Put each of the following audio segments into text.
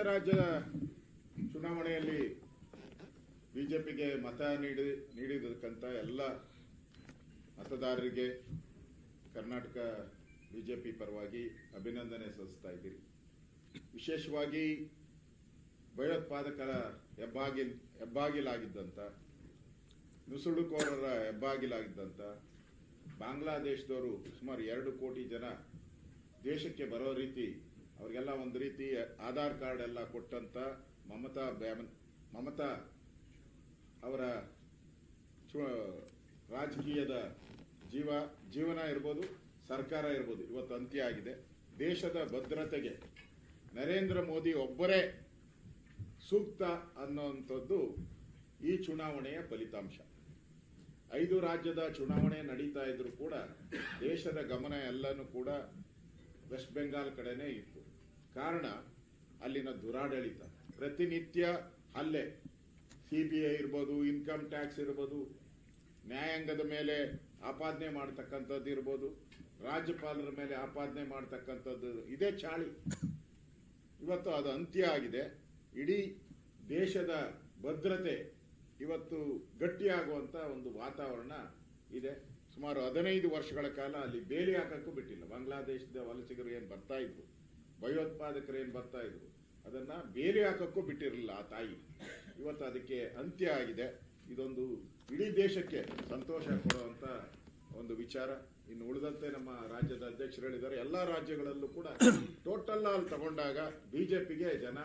ರಾಜ್ಯದ ಚುನಾವಣೆಯಲ್ಲಿ ಬಿಜೆಪಿಗೆ ಮತ ನೀಡಿದಕ್ಕಂತ ಎಲ್ಲ ಮತದಾರರಿಗೆ ಕರ್ನಾಟಕ ಬಿಜೆಪಿ ಪರವಾಗಿ ಅಭಿನಂದನೆ ಸಲ್ಲಿಸ್ತಾ ಇದ್ದೀರಿ. ವಿಶೇಷವಾಗಿ ಭಯೋತ್ಪಾದಕರ ಹೆಬ್ಬಾಗಿಲಾಗಿದ್ದಂಥ ನುಸುಳುಕೋರರ ಹೆಬ್ಬಾಗಿಲಾಗಿದ್ದಂಥ ಬಾಂಗ್ಲಾದೇಶದವರು ಸುಮಾರು 2 ಕೋಟಿ ಜನ ದೇಶಕ್ಕೆ ಬರೋ ರೀತಿ ಅವರಿಗೆಲ್ಲ ಒಂದು ರೀತಿ ಆಧಾರ್ ಕಾರ್ಡ್ ಎಲ್ಲ ಕೊಟ್ಟಂತ ಮಮತಾ ಅವರ ರಾಜಕೀಯದ ಜೀವನ ಇರ್ಬೋದು, ಸರ್ಕಾರ ಇರ್ಬೋದು, ಇವತ್ತು ಅಂತ್ಯ ಆಗಿದೆ. ದೇಶದ ಭದ್ರತೆಗೆ ನರೇಂದ್ರ ಮೋದಿ ಒಬ್ಬರೇ ಸೂಕ್ತ ಅನ್ನುವಂಥದ್ದು ಈ ಚುನಾವಣೆಯ ಫಲಿತಾಂಶ. 5 ರಾಜ್ಯದ ಚುನಾವಣೆ ನಡೀತಾ ಇದ್ರು ಕೂಡ ದೇಶದ ಗಮನ ಎಲ್ಲನೂ ಕೂಡ ವೆಸ್ಟ್ ಬೆಂಗಾಲ್ ಕಡೆನೇ ಇತ್ತು. ಕಾರಣ ಅಲ್ಲಿನ ದುರಾಡಳಿತ, ಪ್ರತಿನಿತ್ಯ ಹಲ್ಲೆ, CBI ಇರ್ಬೋದು, ಇನ್ಕಮ್ ಟ್ಯಾಕ್ಸ್ ಇರ್ಬೋದು, ನ್ಯಾಯಾಂಗದ ಮೇಲೆ ಆಪಾದನೆ ಮಾಡ್ತಕ್ಕಂಥದ್ದು ಇರ್ಬೋದು, ರಾಜ್ಯಪಾಲರ ಮೇಲೆ ಆಪಾದನೆ ಮಾಡ್ತಕ್ಕಂಥದ್ದು, ಇದೇ ಚಾಳಿ. ಇವತ್ತು ಅದು ಅಂತ್ಯ ಆಗಿದೆ. ಇಡೀ ದೇಶದ ಭದ್ರತೆ ಇವತ್ತು ಗಟ್ಟಿಯಾಗುವಂತ ಒಂದು ವಾತಾವರಣ ಇದೆ. ಸುಮಾರು 15 ವರ್ಷಗಳ ಕಾಲ ಅಲ್ಲಿ ಬೇಲಿ ಹಾಕಕ್ಕೂ ಬಿಟ್ಟಿಲ್ಲ. ಬಾಂಗ್ಲಾದೇಶದ ವಲಸಿಗರು ಏನ್ ಬರ್ತಾ ಇದ್ರು, ಭಯೋತ್ಪಾದಕರು ಏನ್ ಬರ್ತಾ ಇದ್ರು, ಅದನ್ನ ಬೇಲಿ ಹಾಕಕ್ಕೂ ಬಿಟ್ಟಿರಲಿಲ್ಲ ಆ ತಾಯಿ. ಇವತ್ತು ಅದಕ್ಕೆ ಅಂತ್ಯ ಆಗಿದೆ. ಇದೊಂದು ಇಡೀ ದೇಶಕ್ಕೆ ಸಂತೋಷ ಕೊಡುವಂತ ಒಂದು ವಿಚಾರ. ಇನ್ನು ಉಳಿದಂತೆ ನಮ್ಮ ರಾಜ್ಯದ ಅಧ್ಯಕ್ಷರು ಹೇಳಿದ್ದಾರೆ, ಎಲ್ಲಾ ರಾಜ್ಯಗಳಲ್ಲೂ ಕೂಡ ಟೋಟಲ್ ಆಲ್ ತಗೊಂಡಾಗ ಬಿಜೆಪಿಗೆ ಜನ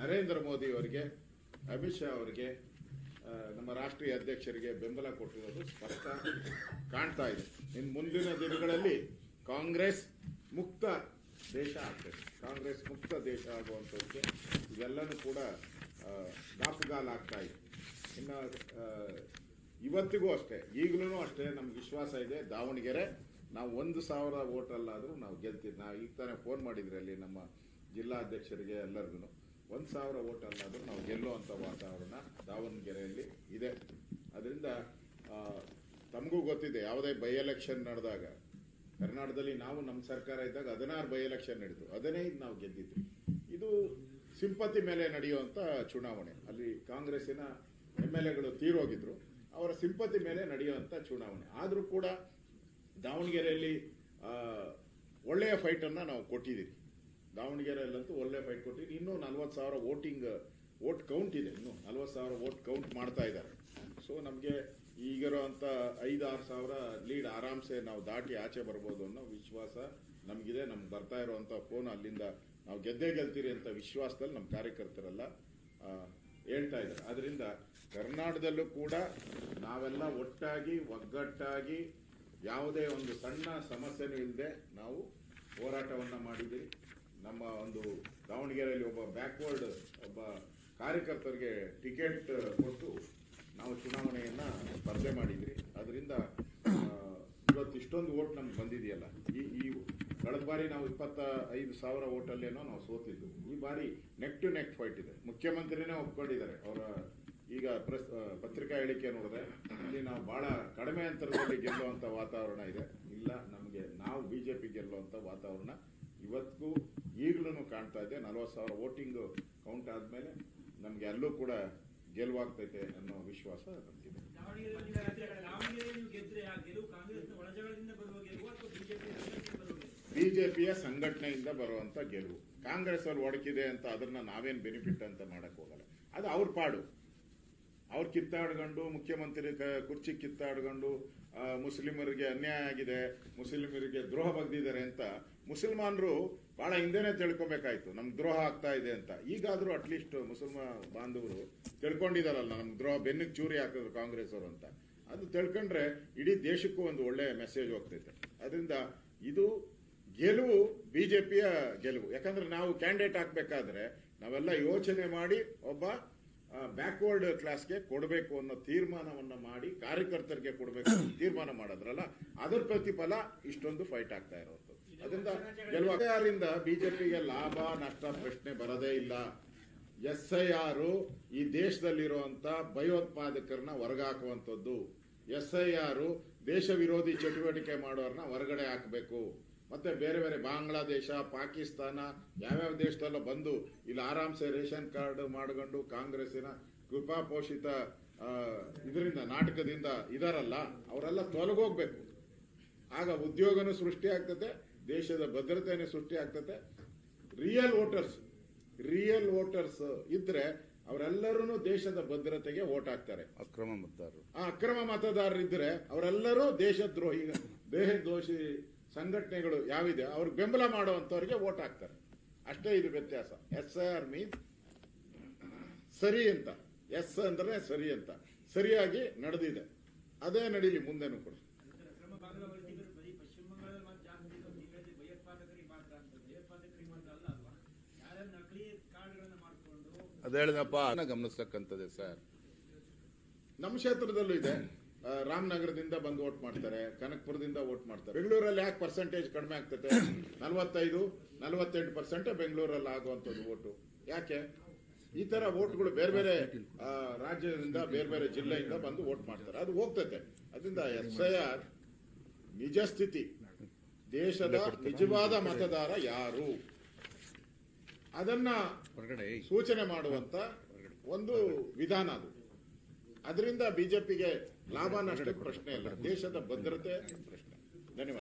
ನರೇಂದ್ರ ಮೋದಿ ಅವರಿಗೆ, ಅಮಿತ್ ಶಾ ಅವರಿಗೆ, ನಮ್ಮ ರಾಷ್ಟ್ರೀಯ ಅಧ್ಯಕ್ಷರಿಗೆ ಬೆಂಬಲ ಕೊಟ್ಟಿರೋದು ಸ್ಪಷ್ಟ ಕಾಣ್ತಾ ಇದೆ. ಇನ್ನು ಮುಂದಿನ ದಿನಗಳಲ್ಲಿ ಕಾಂಗ್ರೆಸ್ ಮುಕ್ತ ದೇಶ ಆಗ್ತದೆ. ಕಾಂಗ್ರೆಸ್ ಮುಕ್ತ ದೇಶ ಆಗುವಂಥದ್ದು ಇವೆಲ್ಲನೂ ಕೂಡ ದಾಪುಗಾಲಾಗ್ತಾ ಇದೆ. ಇನ್ನು ಇವತ್ತಿಗೂ ಅಷ್ಟೇ, ಈಗಲೂ ಅಷ್ಟೇ ನಮ್ಗೆ ವಿಶ್ವಾಸ ಇದೆ, ದಾವಣಗೆರೆ ನಾವು 1,000 ವೋಟಲ್ಲಾದರೂ ನಾವು ಗೆಲ್ತೀವಿ. ನಾವು ಈಗ ತಾನೇ ಫೋನ್ ಮಾಡಿದ್ರಿ ಅಲ್ಲಿ ನಮ್ಮ ಜಿಲ್ಲಾ ಅಧ್ಯಕ್ಷರಿಗೆ ಎಲ್ಲರಿಗೂ 1,000 ವೋಟಲ್ಲಾದರೂ ನಾವು ಗೆಲ್ಲುವಂಥ ವಾತಾವರಣ ದಾವಣಗೆರೆಯಲ್ಲಿ ಇದೆ. ಅದರಿಂದ ತಮಗೂ ಗೊತ್ತಿದೆ, ಯಾವುದೇ ಬೈ ಎಲೆಕ್ಷನ್ ನಡೆದಾಗ ಕರ್ನಾಟಕದಲ್ಲಿ ನಾವು ನಮ್ಮ ಸರ್ಕಾರ ಇದ್ದಾಗ 16 ಬೈ ಎಲೆಕ್ಷನ್ ನಡೆದು 15 ನಾವು ಗೆದ್ದಿದ್ವಿ. ಇದು ಸಿಂಪತಿ ಮೇಲೆ ನಡೆಯುವಂಥ ಚುನಾವಣೆ. ಅಲ್ಲಿ ಕಾಂಗ್ರೆಸ್ಸಿನ MLAಗಳು ತೀರೋಗಿದ್ರು, ಅವರ ಸಿಂಪತಿ ಮೇಲೆ ನಡೆಯುವಂಥ ಚುನಾವಣೆ. ಆದರೂ ಕೂಡ ದಾವಣಗೆರೆಯಲ್ಲಿ ಒಳ್ಳೆಯ ಫೈಟನ್ನು ನಾವು ಕೊಟ್ಟಿದ್ದೀವಿ. ದಾವಣಗೆರೆಯಲ್ಲಂತೂ ಒಳ್ಳೆ ಫೈಟ್ ಕೊಟ್ಟಿದ್ದೀವಿ. ಇನ್ನೂ 40,000 ವೋಟ್ ಕೌಂಟ್ ಇದೆ. ಇನ್ನೂ 40,000 ವೋಟ್ ಕೌಂಟ್ ಮಾಡ್ತಾ ಇದ್ದಾರೆ. ಸೊ ನಮಗೆ ಈಗಿರೋಂಥ 5-6 ಸಾವಿರ ಲೀಡ್ ಆರಾಮ್ಸೆ ನಾವು ದಾಟಿ ಆಚೆ ಬರ್ಬೋದು ಅನ್ನೋ ವಿಶ್ವಾಸ ನಮಗಿದೆ. ನಮ್ಗೆ ಬರ್ತಾ ಇರುವಂಥ ಫೋನ್ ಅಲ್ಲಿಂದ ನಾವು ಗೆಲ್ತೀರಿ ಅಂತ ವಿಶ್ವಾಸದಲ್ಲಿ ನಮ್ಮ ಕಾರ್ಯಕರ್ತರೆಲ್ಲ ಹೇಳ್ತಾ ಇದ್ದಾರೆ. ಅದರಿಂದ ಕರ್ನಾಟಕದಲ್ಲೂ ಕೂಡ ನಾವೆಲ್ಲ ಒಟ್ಟಾಗಿ ಒಗ್ಗಟ್ಟಾಗಿ ಯಾವುದೇ ಒಂದು ಸಣ್ಣ ಸಮಸ್ಯೆನೂ ಇಲ್ಲದೆ ನಾವು ಹೋರಾಟವನ್ನು ಮಾಡಿದ್ದೀವಿ. ನಮ್ಮ ಒಂದು ದಾವಣಗೆರೆಯಲ್ಲಿ ಒಬ್ಬ ಬ್ಯಾಕ್ವರ್ಡ್ ಒಬ್ಬ ಕಾರ್ಯಕರ್ತರಿಗೆ ಟಿಕೆಟ್ ಕೊಟ್ಟು ನಾವು ಚುನಾವಣೆಯನ್ನ ಸ್ಪರ್ಧೆ ಮಾಡಿದ್ರಿ. ಅದರಿಂದ ಇವತ್ತು ಇಷ್ಟೊಂದು ವೋಟ್ ನಮ್ಗೆ ಬಂದಿದೆಯಲ್ಲ. ಈ ಕಳೆದ ಬಾರಿ ನಾವು 25,000 ವೋಟಲ್ಲೇನೋ ನಾವು ಸೋತಿದ್ದು. ಈ ಬಾರಿ ನೆಕ್ ಟು ನೆಕ್ ಫೈಟ್ ಇದೆ. ಮುಖ್ಯಮಂತ್ರಿನೇ ಒಪ್ಕೊಂಡಿದ್ದಾರೆ. ಅವರ ಈಗ ಪತ್ರಿಕಾ ಹೇಳಿಕೆ ನೋಡಿದ್ರೆ ಇಲ್ಲಿ ನಾವು ಬಹಳ ಕಡಿಮೆ ಅಂತರದಲ್ಲಿ ಗೆಲ್ಲುವಂತ ವಾತಾವರಣ ಇದೆ. ಇಲ್ಲ, ನಮಗೆ ನಾವು ಬಿಜೆಪಿ ಗೆಲ್ಲುವಂತ ವಾತಾವರಣ ಇವತ್ತಿಗೂ ಈಗಲೂ ಕಾಣ್ತಾ ಇದೆ. 40,000 ವೋಟಿಂಗ್ ಕೌಂಟ್ ಆದ್ಮೇಲೆ ನಮ್ಗೆ ಅಲ್ಲೂ ಕೂಡ ಗೆಲುವಾಗ್ತೈತೆ ಅನ್ನೋ ವಿಶ್ವಾಸ ನಮಗಿದೆ. ಬಿಜೆಪಿಯ ಸಂಘಟನೆಯಿಂದ ಬರುವಂತ ಗೆಲುವು. ಕಾಂಗ್ರೆಸ್ ಅಲ್ಲಿ ಒಡಕಿದೆ ಅಂತ ಅದನ್ನ ನಾವೇನ್ ಬೆನಿಫಿಟ್ ಅಂತ ಮಾಡಕ್ ಹೋಗಲ್ಲ. ಅದು ಅವ್ರ ಪಾಡು. ಅವ್ರು ಕಿತ್ತಾಡ್ಕೊಂಡು ಮುಖ್ಯಮಂತ್ರಿ ಕುರ್ಚಿ ಕಿತ್ತಾಡ್ಕೊಂಡು ಮುಸ್ಲಿಮರಿಗೆ ಅನ್ಯಾಯ ಆಗಿದೆ, ಮುಸ್ಲಿಮರಿಗೆ ದ್ರೋಹ ಬಗ್ದಿದ್ದಾರೆ ಅಂತ ಮುಸಲ್ಮಾನರು ಬಹಳ ಹಿಂದೆನೆ ತಿಳ್ಕೊಬೇಕಾಯ್ತು ನಮ್ಗೆ ದ್ರೋಹ ಆಗ್ತಾ ಇದೆ ಅಂತ. ಈಗಾದ್ರೂ ಅಟ್ಲೀಸ್ಟ್ ಮುಸಲ್ಮಾನ ಬಾಂಧವರು ತಿಳ್ಕೊಂಡಿದಾರಲ್ಲ, ನಮ್ಗೆ ದ್ರೋಹ ಬೆನ್ನಿಗೆ ಚೂರಿ ಹಾಕಿದ್ರು ಕಾಂಗ್ರೆಸ್ ಅವರು ಅಂತ. ಅದು ತಿಳ್ಕೊಂಡ್ರೆ ಇಡೀ ದೇಶಕ್ಕೂ ಒಂದು ಒಳ್ಳೆ ಮೆಸೇಜ್ ಹೋಗ್ತೈತೆ. ಅದರಿಂದ ಇದು ಗೆಲುವು ಬಿಜೆಪಿಯ ಗೆಲುವು. ಯಾಕಂದ್ರೆ ನಾವು ಕ್ಯಾಂಡಿಡೇಟ್ ಹಾಕ್ಬೇಕಾದ್ರೆ ನಾವೆಲ್ಲ ಯೋಚನೆ ಮಾಡಿ ಒಬ್ಬ ಬ್ಯಾಕ್ವರ್ಡ್ ಕ್ಲಾಸ್ಗೆ ಕೊಡಬೇಕು ಅನ್ನೋ ತೀರ್ಮಾನವನ್ನ ಮಾಡಿ ಕಾರ್ಯಕರ್ತರಿಗೆ ಕೊಡಬೇಕು ತೀರ್ಮಾನ ಮಾಡೋದ್ರಲ್ಲ, ಅದರ ಪ್ರತಿಫಲ ಇಷ್ಟೊಂದು ಫೈಟ್ ಆಗ್ತಾ ಇರೋದು. ಅದರಿಂದ ಗೆಲುವಾರಿಂದ ಬಿಜೆಪಿಗೆ ಲಾಭ ನಷ್ಟ ಪ್ರಶ್ನೆ ಬರೋದೇ ಇಲ್ಲ. SIR ಈ ದೇಶದಲ್ಲಿರುವಂತ ಭಯೋತ್ಪಾದಕರನ್ನ ಹೊರಗಾಕುವಂಥದ್ದು. SIR ದೇಶ ವಿರೋಧಿ ಚಟುವಟಿಕೆ ಮಾಡೋರನ್ನ ಹೊರಗಡೆ ಹಾಕಬೇಕು. ಮತ್ತೆ ಬೇರೆ ಬೇರೆ ಬಾಂಗ್ಲಾದೇಶ, ಪಾಕಿಸ್ತಾನ, ಯಾವ್ಯಾವ ದೇಶದಲ್ಲ ಬಂದು ಇಲ್ಲಿ ಆರಾಮ್ಸೆ ರೇಷನ್ ಕಾರ್ಡ್ ಮಾಡ್ಕೊಂಡು ಕಾಂಗ್ರೆಸ್ಸಿನ ಕೃಪಾಪೋಷಿತ ಇದರಿಂದ ನಾಟಕದಿಂದ ಇದಾರಲ್ಲ, ಅವರೆಲ್ಲ ತೊಲಗೋಗ್ಬೇಕು. ಆಗ ಉದ್ಯೋಗನೂ ಸೃಷ್ಟಿ ಆಗ್ತದೆ, ದೇಶದ ಭದ್ರತೆನೂ ಸೃಷ್ಟಿ ಆಗ್ತದೆ. ರಿಯಲ್ ವೋಟರ್ಸ್ ಇದ್ರೆ ಅವರೆಲ್ಲರೂ ದೇಶದ ಭದ್ರತೆಗೆ ವೋಟ್ ಹಾಕ್ತಾರೆ. ಅಕ್ರಮ ಮತದಾರರು ಇದ್ರೆ ಅವರೆಲ್ಲರೂ ದೇಶದ್ರೋಹಿ ಸಂಘಟನೆಗಳು ಯಾವಿದೆ ಅವ್ರಿಗೆ ಬೆಂಬಲ ಮಾಡುವಂತವ್ರಿಗೆ ವೋಟ್ ಹಾಕ್ತಾರೆ. ಅಷ್ಟೇ ಇದು ವ್ಯತ್ಯಾಸ. SIR ಮೀನ್ಸ್ ಸರಿ ಅಂತ, ಎಸ್ ಅಂದ್ರೆ ಸರಿ ಅಂತ, ಸರಿಯಾಗಿ ನಡೆದಿದೆ. ಅದೇ ನಡೀಲಿ ಮುಂದೆನೂ ಕೂಡ. ಅದೇಳಪ್ಪ ಗಮನಿಸ್ತಕ್ಕಂಥದ್ದೇ ಸರ್. ನಮ್ಮ ಕ್ಷೇತ್ರದಲ್ಲೂ ಇದೆ. ರಾಮನಗರದಿಂದ ಬಂದು ವೋಟ್ ಮಾಡ್ತಾರೆ, ಕನಕಪುರದಿಂದ ವೋಟ್ ಮಾಡ್ತಾರೆ. ಬೆಂಗಳೂರಲ್ಲಿ ಯಾಕೆ ಪರ್ಸೆಂಟೇಜ್ ಕಡಿಮೆ ಆಗ್ತದೆ? 45-48% ಬೆಂಗಳೂರಲ್ಲಿ ಆಗುವಂಥದ್ದು ವೋಟು. ಯಾಕೆ ಈ ತರ ವೋಟ್ಗಳು ಬೇರೆ ಬೇರೆ ರಾಜ್ಯದಿಂದ, ಬೇರೆ ಬೇರೆ ಜಿಲ್ಲೆಯಿಂದ ಬಂದು ವೋಟ್ ಮಾಡ್ತಾರೆ, ಅದು ಹೋಗ್ತದೆ. ಅದರಿಂದ SIR ನಿಜ ಸ್ಥಿತಿ, ದೇಶದ ನಿಜವಾದ ಮತದಾರ ಯಾರು ಅದನ್ನ ಸೂಚನೆ ಮಾಡುವಂತ ಒಂದು ವಿಧಾನ ಅದು. ಅದರಿಂದ ಬಿಜೆಪಿಗೆ ಲಾಭ ನಷ್ಟಕ್ಕೆ ಪ್ರಶ್ನೆ ಇಲ್ಲ, ದೇಶದ ಭದ್ರತೆ ಪ್ರಶ್ನೆ. ಧನ್ಯವಾದ.